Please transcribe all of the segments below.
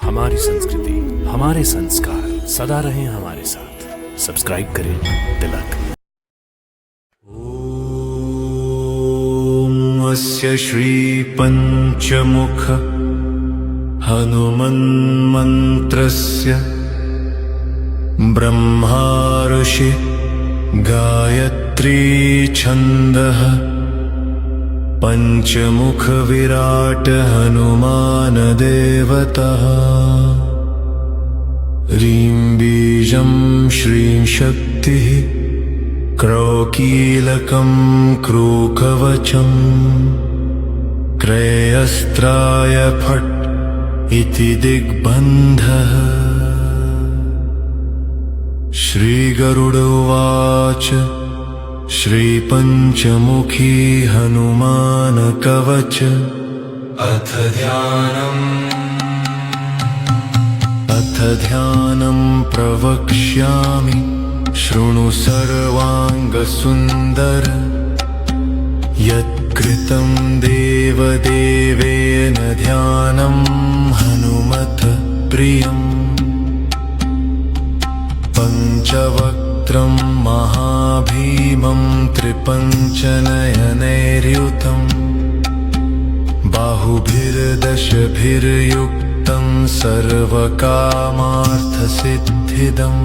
हमारी संस्कृति, हमारे संस्कार सदा रहें हमारे साथ। सब्सक्राइब करें तिलक। ॐ अस्य श्री पंचमुख हनुमन्मन्त्रस्य ब्रह्मा ऋषि गायत्री छन्दः पंचमुख विराट हनुमान देवतः। ह्रीं बीजं श्रीं शक्तिः क्रौकीलकं क्रूकवचम् क्रयस्त्राय फट् इति दिग्बन्धः। श्रीगरुड उवाच श्रीपञ्चमुखी हनुमान कवच अथ ध्यानं प्रवक्ष्यामि शृणु सर्वाङ्गसुन्दर। यत्कृतं देवदेवेन ध्यानं हनुमत प्रियम्। पञ्चवक्त्रं महाभीमं त्रिपञ्चनयनैर्युतं बाहुभिर्दशभिर्युक्तं सर्वकामार्थसिद्धिदम्।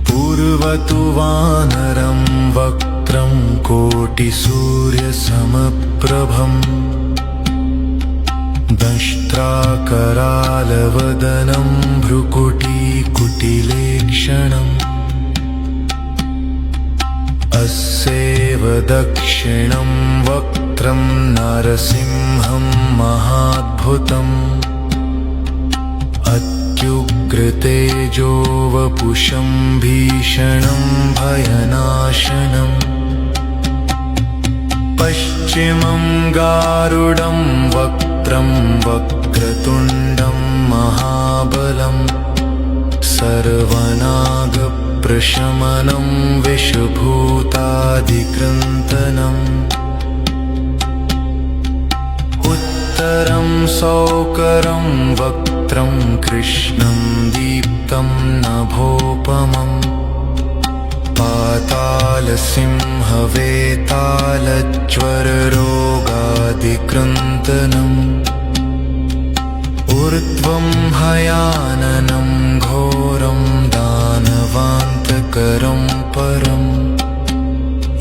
पूर्वतु वानरं वक्त्रं कोटिसूर्यसमप्रभम् दंष्ट्राकरालवदनं भ्रुकुटीकुटिलेक्षणम्। अस्यैव दक्षिणं वक्त्रं नरसिंहं महाद्भुतम् अत्युग्रतेजो वपुषं भीषणं भयनाशनम्। पश्चिमं गारुडं वक्त्रं वक्रतुण्डं महाबलम् सर्वनागप्रशमनं विषभूतादिकृन्तनम्। उत्तरं सौकरं वक्त्रं कृष्णं दीप्तं नभोपमम् पातालसिंहवेतालज्वररोगादिकृन्तनम्। ऊर्ध्वं हयाननं घोरं दानवान्तकरं परम्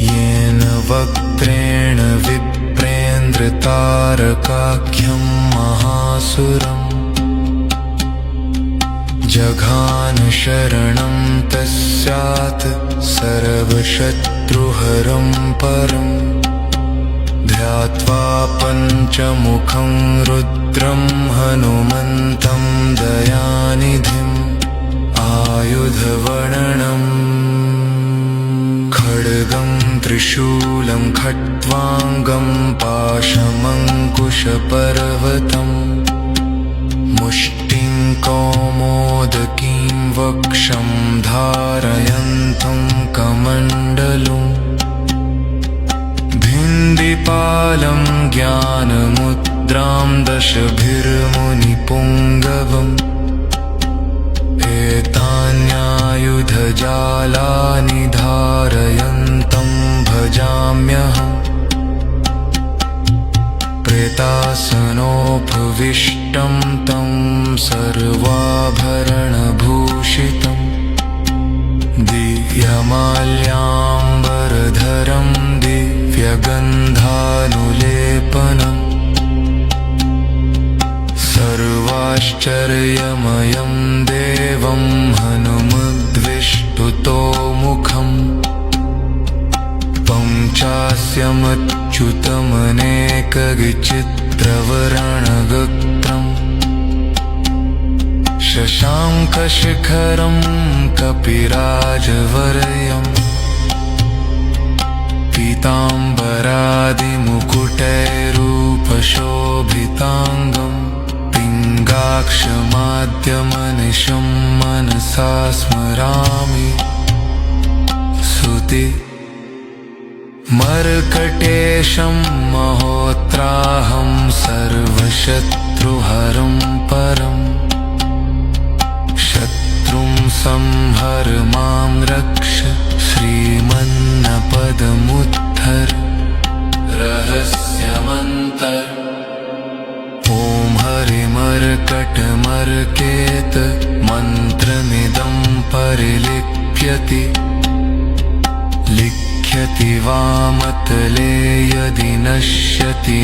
येन वक्त्रेण विप्रेन्द्रतारकाख्यं महासुरम्। जघान शरणं तस्यात् सर्वशत्रुहरं परम्। ध्यात्वा पञ्चमुखं रुद्रं हनुमन्तं दयानिधिम् आयुधवर्णनम् खड्गं त्रिशूलं खट्वाङ्गं पाशमङ्कुशपर्वतम् मुष्टिं कौमोदकीं वक्षं धारयन्तं कमण्डलुम्। भिन्दिपालं ज्ञानमुद्रां दशभिर्मुनिपुङ्गवम्। एतान्यायुधजालानि धारयन्तं भजाम्यहम्। प्रेतासनोपविष्टं तं सर्वाभरणभूषितम् दिव्यमाल्याम्बरधरं दिव्यगन्धानुलेपनम्। सर्वाश्चर्यमयं देवं हनुमद्विष्टुतोमुखम् पञ्चास्यमच्युतमनेकविचित्रवर्णगक्त्रम्। शशाङ्कशिखरं कपिराजवर्यम् पीताम्बरादिमुकुटैरूपशोभिताङ्गम्। पिङ्गाक्षमाद्यमनिशं मनसा स्मरामि। स्तुति मर्कटेशं महोत्राहं सर्वशत्रुनाशनम् शत्रुहरं परम् शत्रुं संहर मां रक्ष श्रीमन्नपदमुद्धर रहस्यमन्तर् ॐ हरिमर्कटमर्केत मन्त्रमिदं परिलिप्यति लिख्यति वामतले यदि नश्यति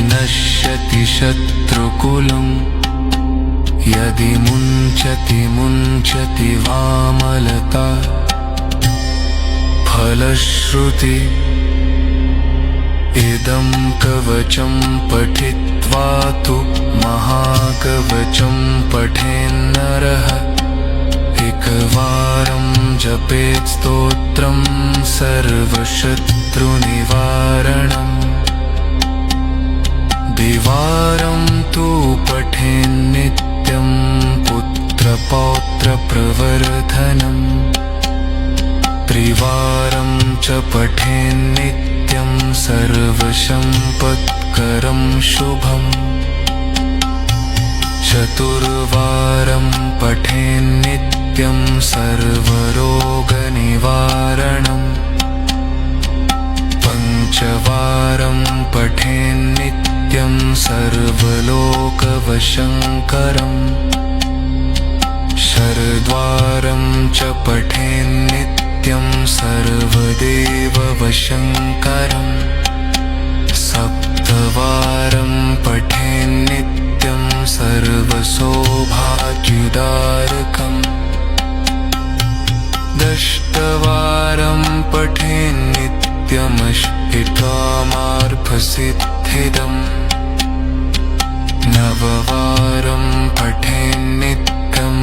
शत्रुकुलम् यदि मुञ्चति वामलता फलश्रुति इदं कवचं पठित्वा तु महाकवचं पठेन्नरः एकवारं जपेत् स्तोत्रं सर्वशत्रुनिवारणम् द्विवारं तु पठेन्नित्यं पुत्रपौत्रप्रवर्धनम् त्रिवारं च पठेन्नित्यं सर्वसम्पत्करं शुभम् चतुर्वारं पठेन्नित्यं सर्वरोगनिवारणम् पञ्चवारं पठेन्नित्यं सर्वलोकवशङ्करम् षड्वारं च पठेन्नित्यं सर्वदेववशङ्करम् सप्तवारं पठेन्नित्यं सर्वसौभाग्यदायकम् दशवारं पठेन्नित्यमष्टकामार्थसिद्धिदम् नववारं पठेन्नित्यं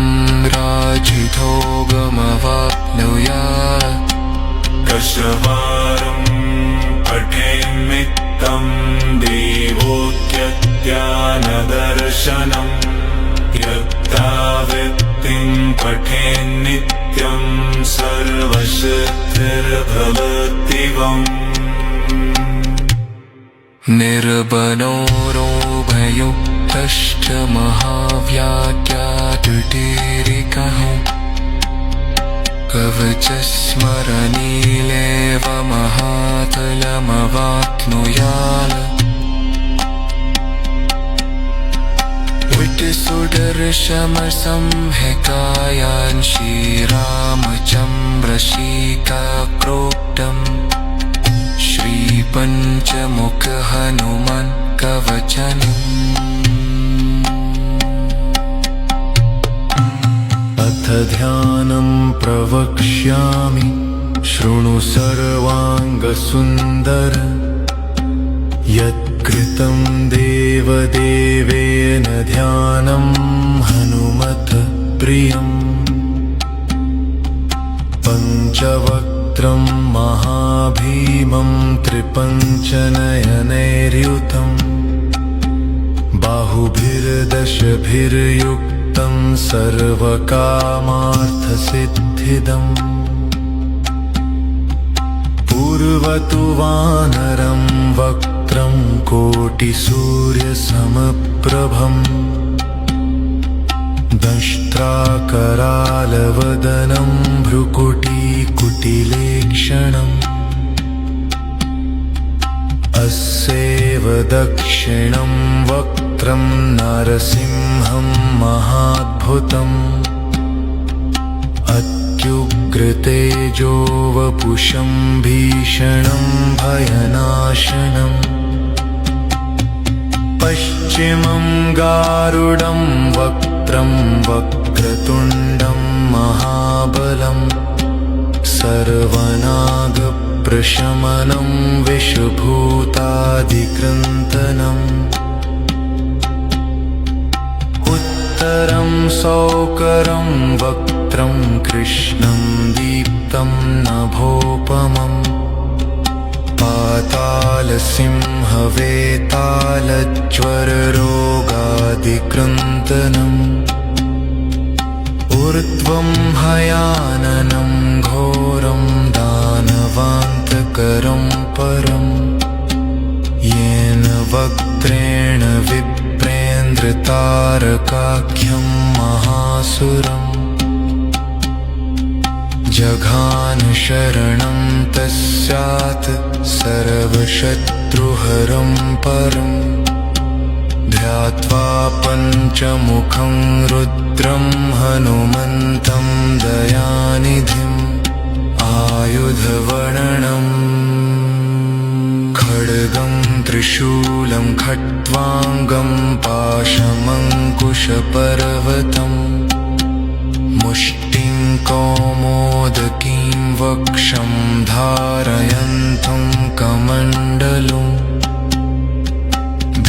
राजितोगमवाप्नुयात् दशवारं पठेन्नित्यं देवोत्त्यज्ञानदर्शनम् यत्तावत्तिं पठेन्नित्यं सर्वसिद्धिर्भवत्येवम् निर्बलोरोभयुक्तश्च महाव्याख्यातुटीरिकः कवचस्मरणीलेव महातलमवाप्नुयात् सुदर्शमसंहिकायां श्रीरामचन्द्रशीकाक्रोक्तम् श्रीपञ्चमुख हनुमान् कवचनम् अथ ध्यानं प्रवक्ष्यामि शृणु सर्वाङ्गसुन्दर यत्कृतं देवदेवेन ध्यानं हनुमत प्रियम् पञ्चवक्त्रं महाभीमं त्रिपञ्चनयनैर्युतं बाहुभिर्दशभिर्युक्तं सर्वकामार्थसिद्धिदम् पूर्वतु वानरं वक्त्रं कोटिसूर्यसमप्रभम् दंष्ट्राकरालवदनं भ्रुकुटीकुटिलेक्षणम् अस्यैव दक्षिणं वक्त्रं नरसिंहं महाद्भुतम् अत्युग्रतेजो वपुषं भीषणं भयनाशनम् पश्चिमं गारुडं वक्त्रं वक्रतुण्डं महाबलम् सर्वनागप्रशमनं विषभूतादिकृन्तनम् उत्तरं सौकरं वक्त्रं कृष्णं दीप्तं नभोपमम् पातालसिंहवेतालज्वररोगादिकृन्तनम् ऊर्ध्वं हयाननं घोरं दानवान्तकरं परम् येन वक्त्रेण विप्रेन्द्र शैलेन्द्रतारकाख्यं महासुरम् जघान शरणं तस्यात् सर्वशत्रुहरं परम् ध्यात्वा पञ्चमुखं रुद्रं हनुमन्तं दयानिधिम् आयुधवर्णनम् खड्गं त्रिशूलं खट्वाङ्गं पाशमङ्कुशपर्वतम् मुष्टिं कौमोदकीं वक्षं धारयन्तं कमण्डलुम्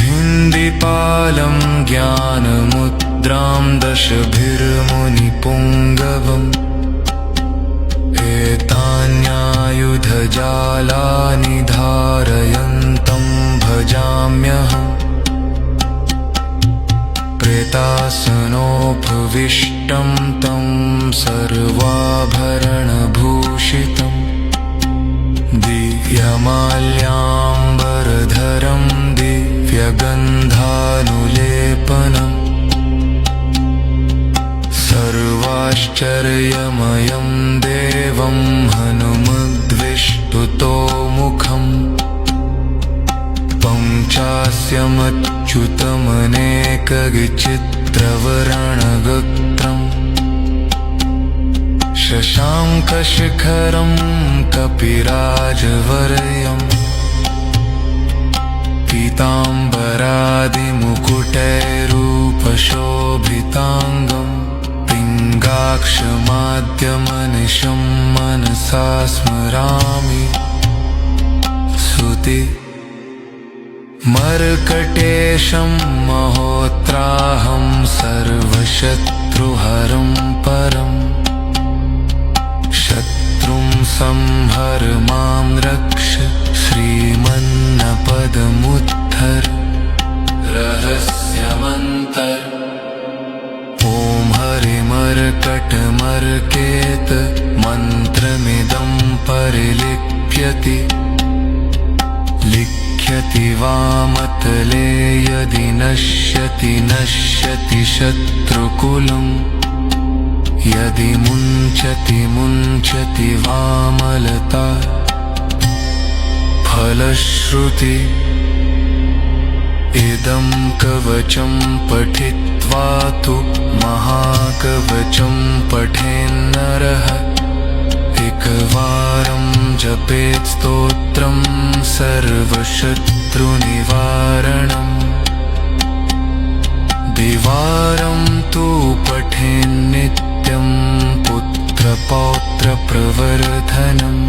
भिन्दिपालं ज्ञानमुद्रां दशभिर्मुनिपुङ्गवम् एतान्यायुधजालानि धारयन्तं भजाम्यहम् प्रेतासनोपविष्टं तं सर्वाभरणभूषितम् दिव्यमाल्याम्बरधरं दिव्यगन्धानुलेपनम् सर्वाश्चर्यमयं देवं हनुमद्विष्टुतोमुखम् पञ्चास्यमच्युतमनेकविचित्रवर्णगत्रम् शशाङ्कशिखरं कपिराजवर्यम् पीताम्बरादिमुकुटैरूपशोभिताङ्गम् पिङ्गाक्षमाद्यमनिशं मनसा स्मरामि स्तुति मर्कटेशं महोत्राहं सर्वशत्रुहरं परम् शत्रुं संहर मां रक्ष श्रीमन्नपदमुत्थर रहस्यमन्तर् ॐ हरिमर्कटमर्केत मन्त्रमिदं परिलिप्यति लिख्यति वामतले यदि नश्यति नश्यति शत्रुकुलम् यदि मुञ्चति मुञ्चति वामलता फलश्रुति इदं कवचं पठित्वा तु महाकवचं पठेन्नरः एकवारं जपेत् स्तोत्रं सर्वशत्रुनिवारणम् द्विवारं तु पठेन्नित्यं पुत्रपौत्रप्रवर्धनम्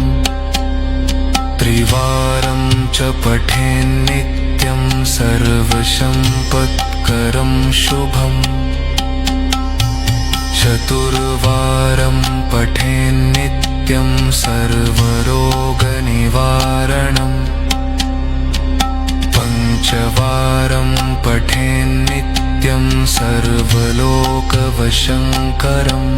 त्रिवारं च पठेन्नित्यं सर्वसम्पत्करं शुभम् चतुर्वारं पठेन्नित्यं सर्वरोगनिवारणम् पञ्चवारं पठेन्नित्यं सर्वलोकवशङ्करम्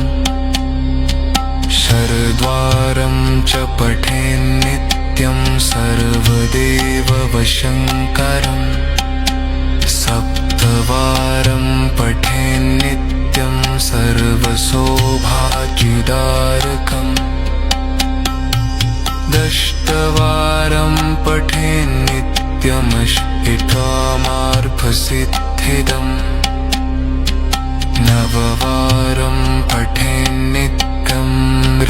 षड्वारं च पठेन्नित्यं सर्वदेववशङ्करम् सप्तवारं पठेन्नित्यं सर्वसौभाग्यदायकम् दशवारं पठेन्नित्यमष्टकामार्थसिद्धिदम् नववारं पठेन्नित्यं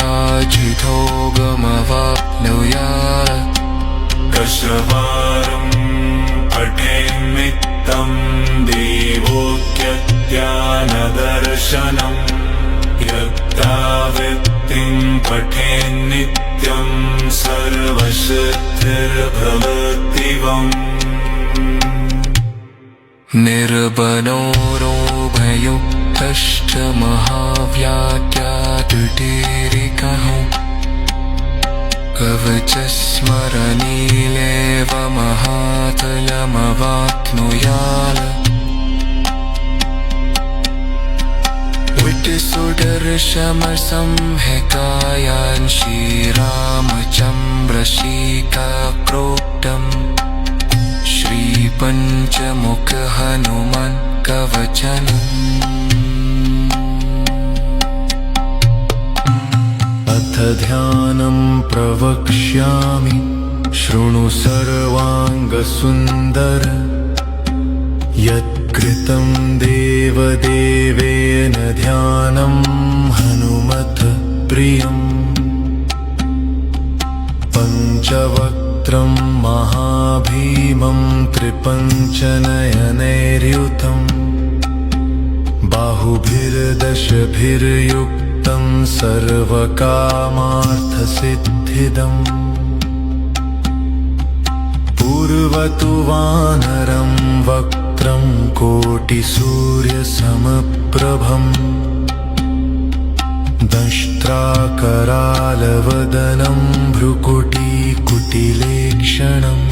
राजितोगमवाप्नुयात् दशवारं पठेन्नित्यं देवोक्त्यज्ञानदर्शनम् यद्दावित्तिं पठेन्नित्यं सर्वसिद्धिर्भवत्येवम् निर्बलो रोगयुक्तश्च महाव्याख्यातुटीरिकः कवचस्मरणीलेव महातलमवाप्नुयात् सुदर्शमसंहिकायां श्रीरामचन्द्रशीकाप्रोक्तम् श्रीपञ्चमुख हनुमान् कवचनम् अथ ध्यानं प्रवक्ष्यामि शृणु सर्वाङ्गसुन्दर यत्कृतं देवदेवेन ध्यानं हनुमत प्रियम् पञ्चवक्त्रं महाभीमं त्रिपञ्चनयनैर्युतं बाहुभिर्दशभिर्युक्तं सर्वकामार्थसिद्धिदम् पूर्वतु वानरं वक्त्रं कोटिसूर्यसमप्रभम् दंष्ट्राकरालवदनं भ्रुकुटीकुटिलेक्षणम्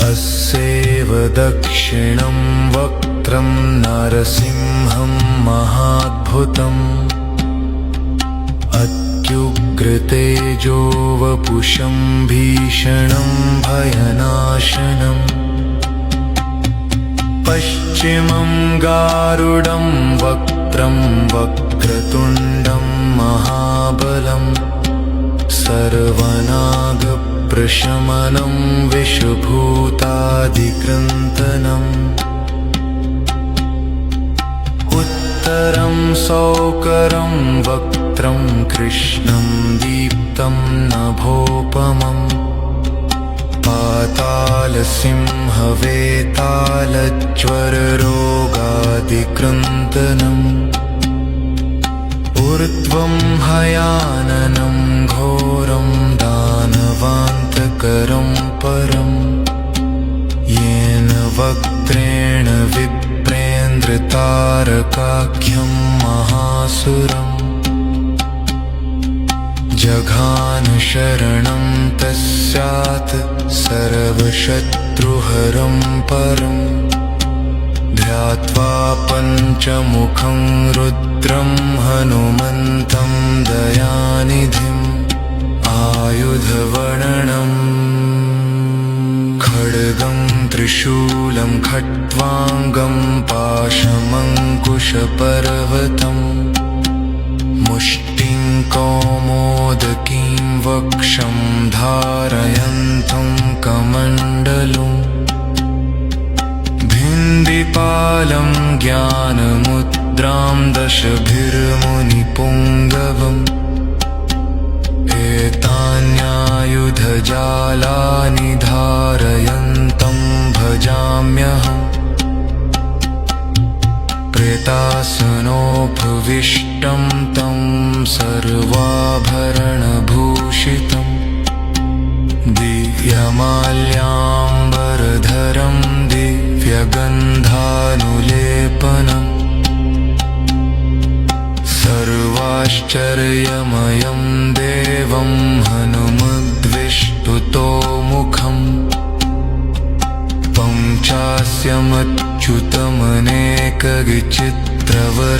अस्यैव दक्षिणं वक्त्रं नरसिंहं महाद्भुतम् अत्युग्रतेजो वपुषं भीषणं भयनाशनम् पश्चिमं गारुडं वक्त्रं वक्रतुण्डं महाबलं सर्वनागप्रशमनं विषभूतादिकृन्तनम् उत्तरं सौकरं वक्त्रं कृष्णं दीप्तं नभोपमम् पातालसिंहवेतालज्वररोगादिकृन्तनम् ऊर्ध्वं हयाननं घोरं दानवान्तकरं परम् येन वक्त्रेण विप्रेन्द्रतारकाख्यं महासुरम् जघान शरणं तस्यात् सर्वशत्रुहरं परम् ध्यात्वा पञ्चमुखं रुद्रं हनुमन्तं दयानिधिम् आयुधवर्णनम् खड्गं त्रिशूलं खट्वाङ्गं पाशमङ्कुशपर्वतम् मुष्टिं कौमोदकीं वक्षं धारयन्तं कमण्डलुम् भिन्दिपालं ज्ञानमुद्रां दशभिर्मुनिपुङ्गवम् एतान्यायुधजालानि धारयन्तं भजाम्यहम् प्रेतासनोपविष्टं तं सर्वाभरणभूषितं दिव्यमाल्याम्बरधरं दिव्यगन्धानुलेपनम् सर्वाश्चर्यमयं देवं हनुमद्विष्टुतोमुखम्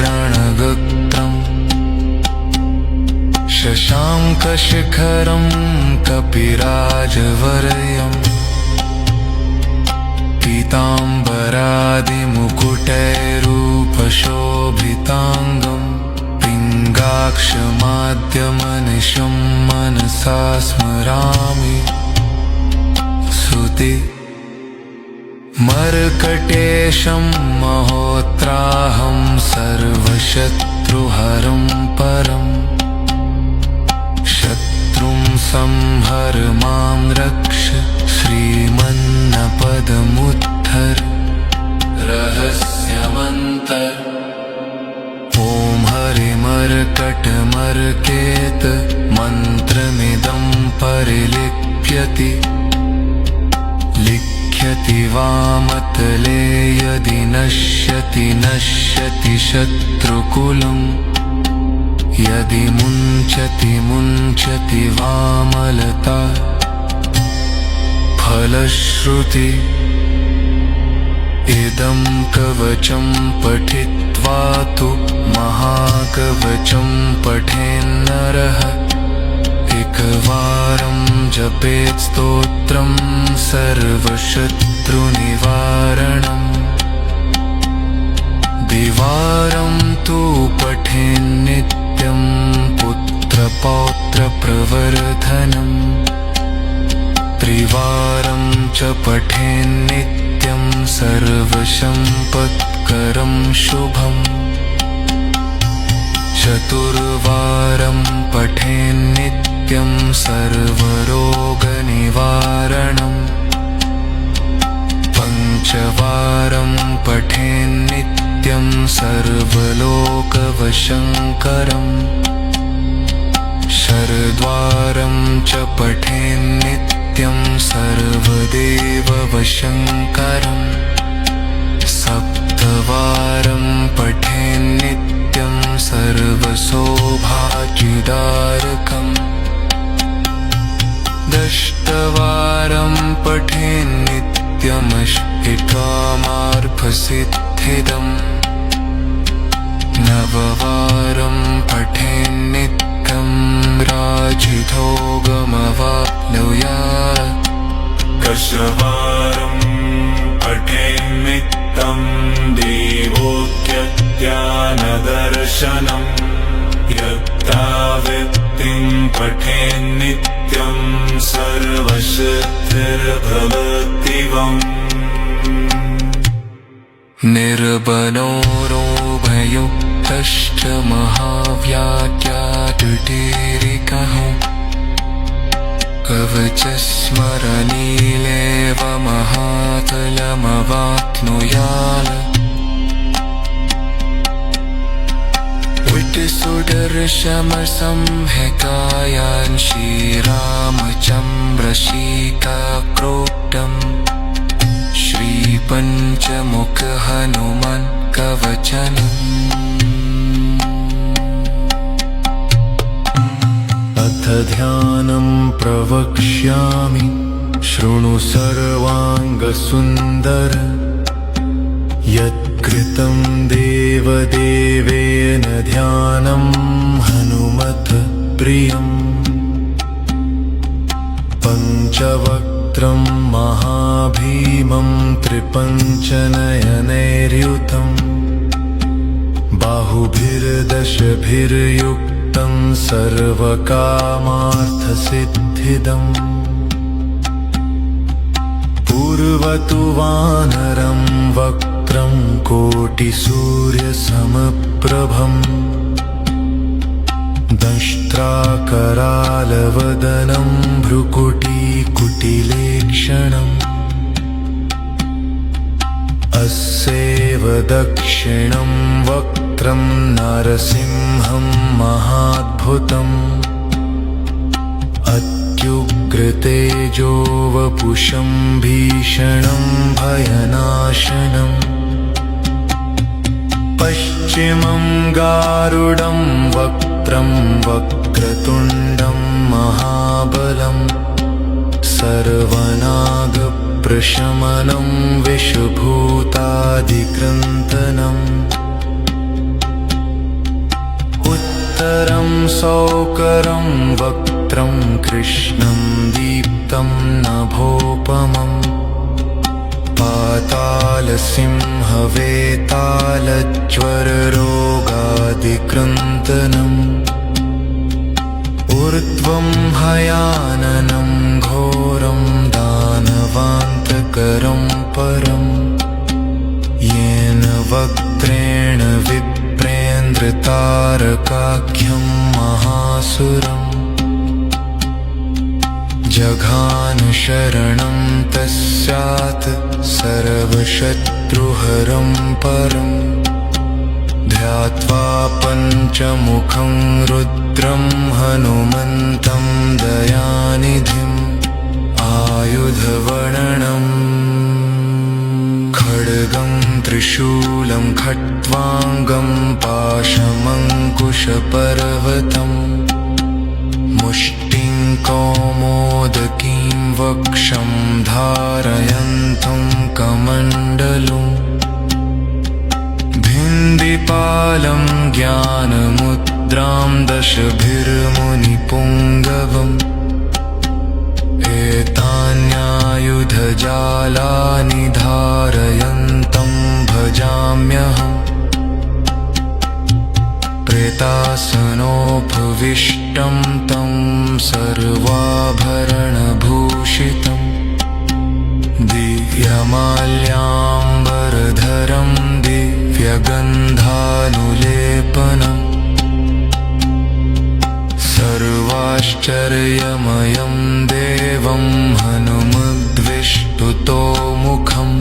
पञ्चास्यमच्युतमनेकविचित्रवर्णगक्त्रम् शशाङ्कशिखरं कपिराजवर्यम् पीताम्बरादिमुकुटैरूपशोभिताङ्गम् पिङ्गाक्षमाद्यमनिशं मनसा स्मरामि सुति मर्कटेशं महोत्राहं सर्वशत्रुहरं परम् शत्रुं संहर मां रक्ष श्रीमन्नपदमुत्थर रहस्यमन्तर् ॐ हरिमर्कटमर्केत मन्त्रमिदं परिलिप्यति लिख्यति वामतले यदि नश्यति नश्यति शत्रुकुलम् यदि मुञ्चति मुञ्चति वामलता फलश्रुति इदं कवचं पठित्वा तु महाकवचं पठेन्नरः एकवारं जपेत् स्तोत्रं सर्वशत्रुनिवारणम् द्विवारं तु पठेन्नित्यं पुत्रपौत्रप्रवर्धनम् त्रिवारं च पठेन्नित्यं सर्वसम्पत्करं शुभम् चतुर्वारं पठेन्नित्यं सर्वरोगनिवारणम् पञ्चवारं पठेन्नित्यं सर्वलोकवशङ्करम् षड्वारं च पठेन्नित्यं सर्वदेववशङ्करम् सप्तवारं पठेन्नित्यं सर्वसौभाग्यदायकम् दशवारं पठेन्नित्यमष्टकामार्थसिद्धिदम् नववारं पठेन्नित्यं राजितोगमवाप्नुयात् दशवारं पठेन्नित्यं देवोक्त्यज्ञानदर्शनम् यत्तावित्तिं पठेन्नित्यं सर्वसिद्धिर्भवत्येवम् निर्बलोरोभयुक्तश्च महाव्याख्यातुटीरिकः कवचस्मरणीलेव महातलमवाप्नुयात् विट्टुसुदर्शमसंहितायां श्रीरामचन्द्रशीकाक्रोक्तम् श्रीपञ्चमुख हनुमान् कवचनम् अथ ध्यानं प्रवक्ष्यामि शृणु सर्वाङ्गसुन्दर यत्कृतं देवदेवेन ध्यानं हनुमत प्रियम् पञ्चवक्त्रं महाभीमं त्रिपञ्चनयनैर्युतं बाहुभिर्दशभिर्युक्तं सर्वकामार्थसिद्धिदम् पूर्वतु वानरं वक्त्रं कोटिसूर्यसमप्रभम् दंष्ट्राकरालवदनं भ्रुकुटीकुटिलेक्षणम् अस्यैव दक्षिणं वक्त्रं नरसिंहं महाद्भुतम् अत्युग्रतेजो वपुषं भीषणं भयनाशनम् पश्चिमं गारुडं वक्त्रं वक्रतुण्डं महाबलं सर्वनागप्रशमनं विषभूतादिकृन्तनम् उत्तरं सौकरं वक्त्रं कृष्णं दीप्तं नभोपमम् पातालसिंहवेतालज्वररोगादिकृन्तनम् ऊर्ध्वं हयाननं घोरं दानवान्तकरं परम् येन वक्त्रेण विप्रेन्द्रतारकाख्यं महासुरम् जघानशरणं तस्यात् सर्वशत्रुहरं परम् ध्यात्वा पञ्चमुखं रुद्रं हनुमन्तं दयानिधिम् आयुधवर्णनम् खड्गं त्रिशूलं खट्वाङ्गं पाशमङ्कुशपर्वतम् मुष्टिं कौमोदकीं वक्षं धारयन्तं कमण्डलुम् भिन्दिपालं ज्ञानमुत् आर्द्रां दशभिर्मुनिपुङ्गवम् एतान्यायुधजालानि धारयन्तं भजाम्यहम् प्रेतासनोपविष्टं तं सर्वाभरणभूषितं दिव्यमाल्याम्बरधरं दिव्यगन्धानुलेपनम् सर्वाश्चर्यमयं देवं हनुमद्विष्टुतोमुखम्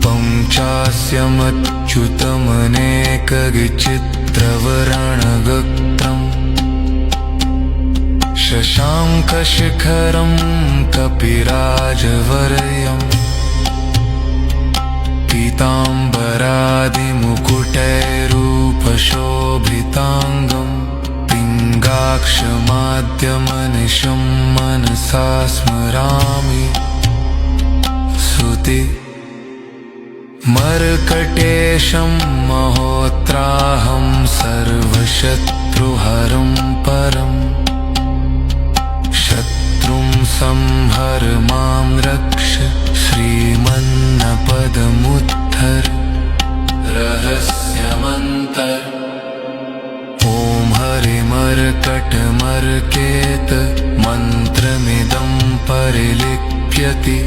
पञ्चास्यमच्युतमनेकविचित्रवर्णगत्रम् शशाङ्कशिखरं कपिराजवर्यम् पीताम्बरादिमुकुटैरूपशोभिताङ्गम् पिङ्गाक्षमाद्यमनिशं मनसा स्मरामि स्तुति मर्कटेशं महोत्राहं सर्वशत्रुहरं परम् शत्रुं संहर मां रक्ष श्रीमन्नपदमुत्थर रहस्यमन्तर् ॐ हरिमर्कटमर्केत मन्त्रमिदं परिलिप्यति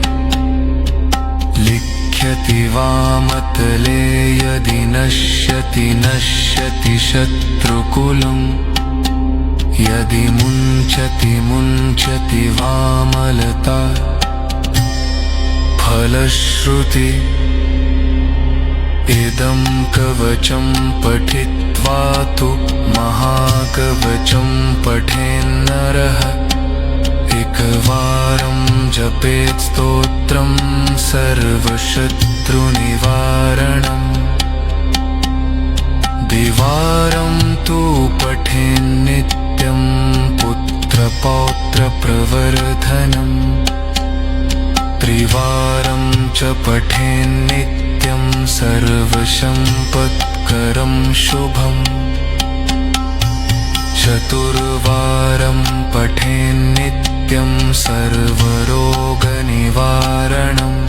लिख्यति वामतले यदि नश्यति नश्यति शत्रुकुलम् यदि मुञ्चति मुञ्चति वामलता फलश्रुति इदं कवचं पठित्वा तु महाकवचं पठेन्नरः एकवारं जपेत् स्तोत्रं सर्वशत्रुनिवारणम् द्विवारं तु पठेन्नित्यं पुत्रपौत्रप्रवर्धनम् त्रिवारं च पठेन्नित्यं सर्वसम्पत्करं शुभम् चतुर्वारं पठेन्नित्यं सर्वरोगनिवारणम्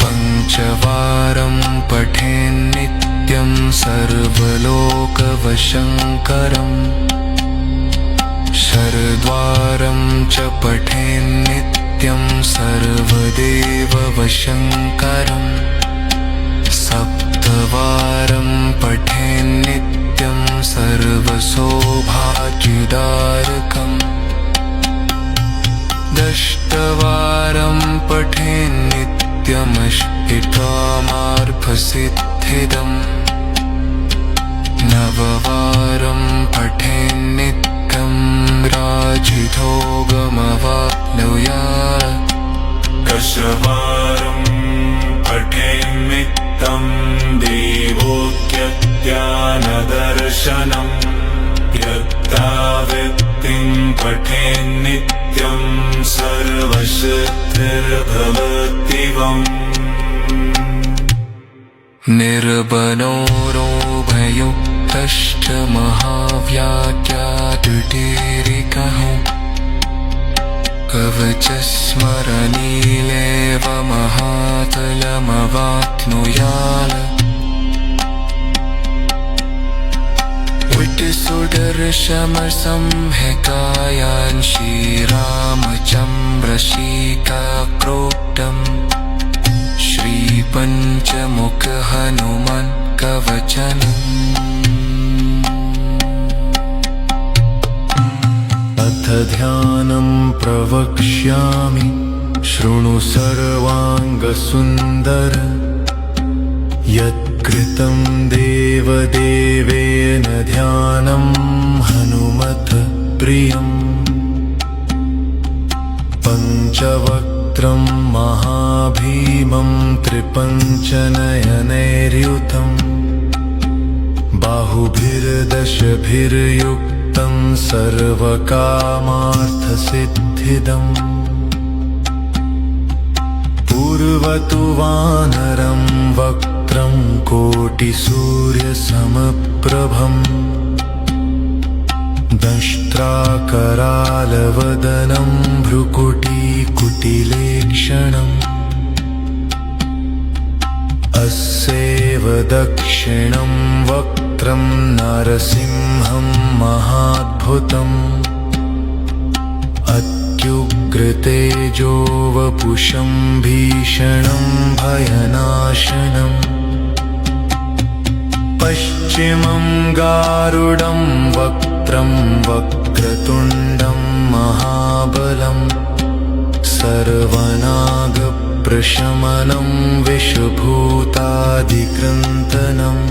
पञ्चवारं पठेन्नित्यं सर्वलोकवशङ्करम् षड्वारं च पठेन्नित्यं सर्वदेववशङ्करम् सप्तवारं पठेन्नित्यं सर्वसौभाग्यदायकम् दशवारं पठेन्नित्यमष्टकामार्थसिद्धिदम् नववारं पठेन्नित्यं राजितोगमवाप्नुयात् दशवारं पठेन्नित्यं देवोक्त्यज्ञानदर्शनम् यत्तावित्तिं पठेन्नित्यं सर्वसिद्धिर्भवत्येवम् निर्बलोरोभयुक्तश्च महाव्याख्यातुटीरिकः कवचस्मरणीलेव महातलमवाप्नुयात् विट्टुसुदर्शमसंहिकायां श्रीरामचन्द्रशीकाक्रोट्टम् श्रीपञ्चमुख हनुमान् कवचनम् अथ ध्यानं प्रवक्ष्यामि शृणु सर्वाङ्गसुन्दर यत्कृतं देवदेवेन ध्यानं हनुमत प्रियम् पञ्चवक्त्रं महाभीमं त्रिपञ्चनयनैर्युतं बाहुभिर्दशभिर्युक्तं सर्वकामार्थसिद्धिदम् पूर्वतु वानरं वक्त्रं कोटि कोटिसूर्यसमप्रभम् दंष्ट्राकरालवदनं भ्रुकुटीकुटिलेक्षणम् अस्यैव दक्षिणं वक्त्रं नरसिंहं महाद्भुतम् अत्युग्रतेजो वपुषं भीषणं भयनाशनम् पश्चिमं गारुडं वक्त्रं वक्रतुण्डं महाबलं सर्वनागप्रशमनं विषभूतादिकृन्तनम्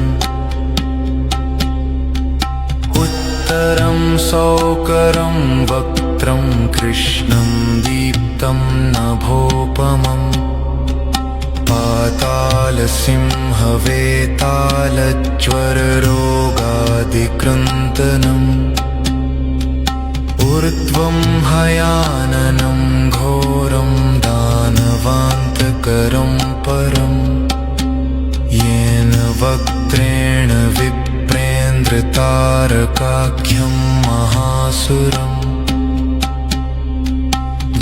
उत्तरं सौकरं वक्त्रं कृष्णं दीप्तं नभोपमम् पातालसिंहवेतालज्वररोगादिकृन्तनम् ऊर्ध्वं हयाननं घोरं दानवान्तकरं परम् येन वक्त्रेण विप्रेन्द्रतारकाख्यं महासुरम्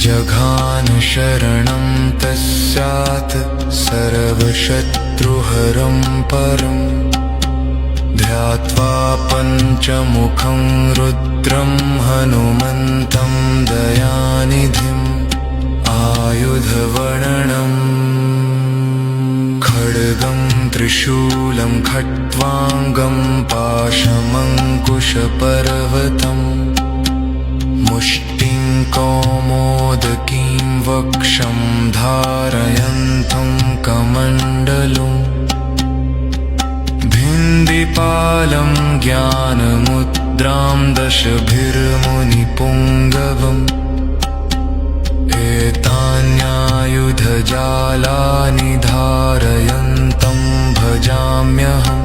जघान शरणं तस्यात् सर्वशत्रुहरं परम् ध्यात्वा पञ्चमुखं रुद्रं हनुमन्तं दयानिधिम् आयुधवर्णनम् खड्गं त्रिशूलं खट्वाङ्गं पाशमङ्कुशपर्वतम् मुष्टिं कौमोदकीं वक्षं धारयन्तं कमण्डलुम् भिन्दिपालं ज्ञानमुद्रां दशभिर्मुनिपुङ्गवम् एतान्यायुधजालानि धारयन्तं भजाम्यहम्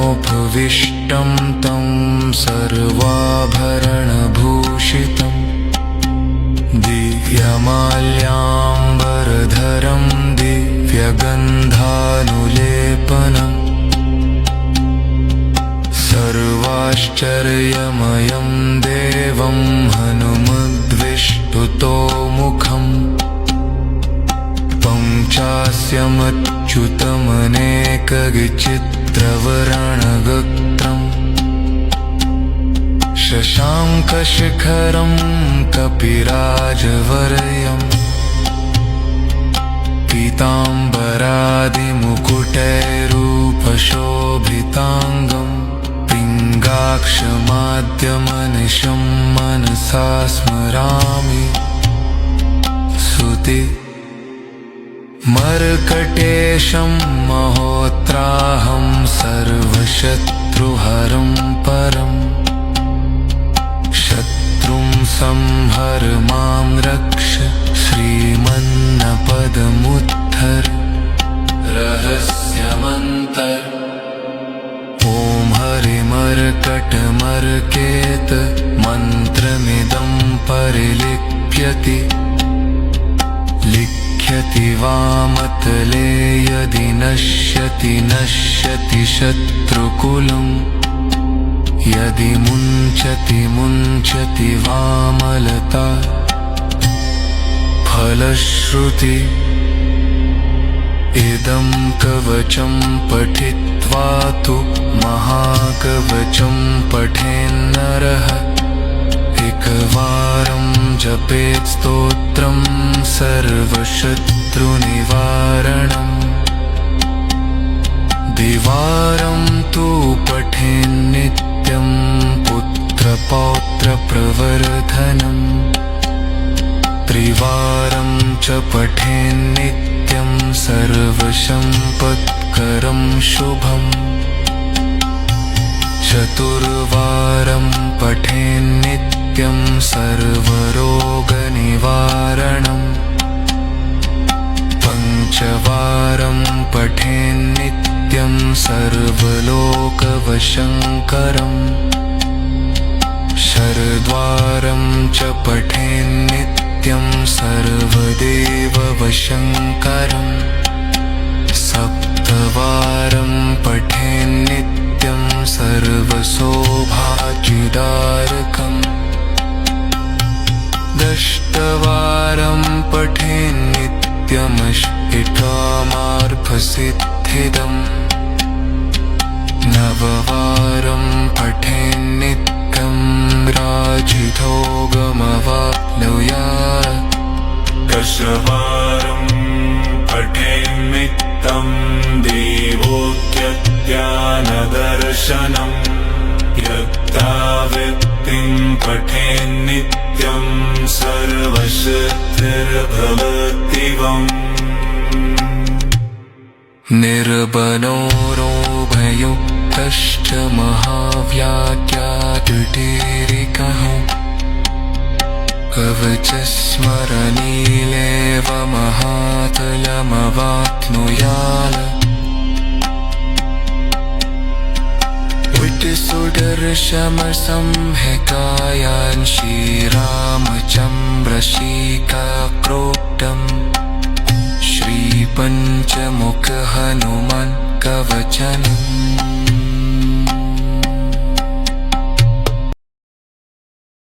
प्रेतासनोपविष्टं तं सर्वाभरणभूषितं दिव्यमाल्याम्बरधरं दिव्यगन्धानुलेपनम् सर्वाश्चर्यमयं देवं हनुमद्विष्टुतोमुखम् पञ्चास्यमच्युतमनेकविचित्रवर्णगत्रम् शशाङ्कशिखरं कपिराजवर्यम् पीताम्बरादिमुकुटैरूपशोभिताङ्गम् पिङ्गाक्षमाद्यमनिशं मनसा स्मरामि सुति मर्कटेशं महोत्राहं सर्वशत्रुहरं परम् शत्रुं संहर मां रक्ष श्रीमन्नपदमुत्थर रहस्यमन्तर् ॐ हरिमर्कटमर्केत मन्त्रमिदं परिलिप्यति लिख्यति वामतले यदि नश्यति नश्यति शत्रुकुलम् यदि मुञ्चति मुञ्चति वामलता फलश्रुति इदं कवचं पठित्वा तु महाकवचं पठेन्नरः एकवारं जपेत् स्तोत्रं सर्वशत्रुनिवारणम् द्विवारं तु पठेन्नित्यं पुत्रपौत्रप्रवर्धनम् त्रिवारं च पठेन्नित्यं सर्वसम्पत्करं शुभम् चतुर्वारं पठेन्नित्यं सर्वरोगनिवारणम् पञ्चवारं पठेन्नित्यं सर्वलोकवशङ्करम् षड्वारं च पठेन्नित्यं सर्वदेववशङ्करम् दशवारं पठेन्नित्यं सर्वसौभाग्यदायकम् दशवारं पठेन्नित्यमष्टकामार्थसिद्धिदम् नववारं पठेन्नित्यं राजितोगमवाप्नुयात् दशवारं पठेन्नित्यं देवोक्त्यज्ञानदर्शनम् यत्तावित्तिं पठेन्नित्यं सर्वसिद्धिर्भवत्येवम् निर्बलोरोभयुक्तश्च महाव्याख्यातुटीरिकः कवचस्मरणीलेव महातलमवाप्नुयात् सुदर्शमसंहितायां श्रीरामचन्द्रशीकाक्रोक्तम् श्रीपञ्चमुख हनुमान् कवचम्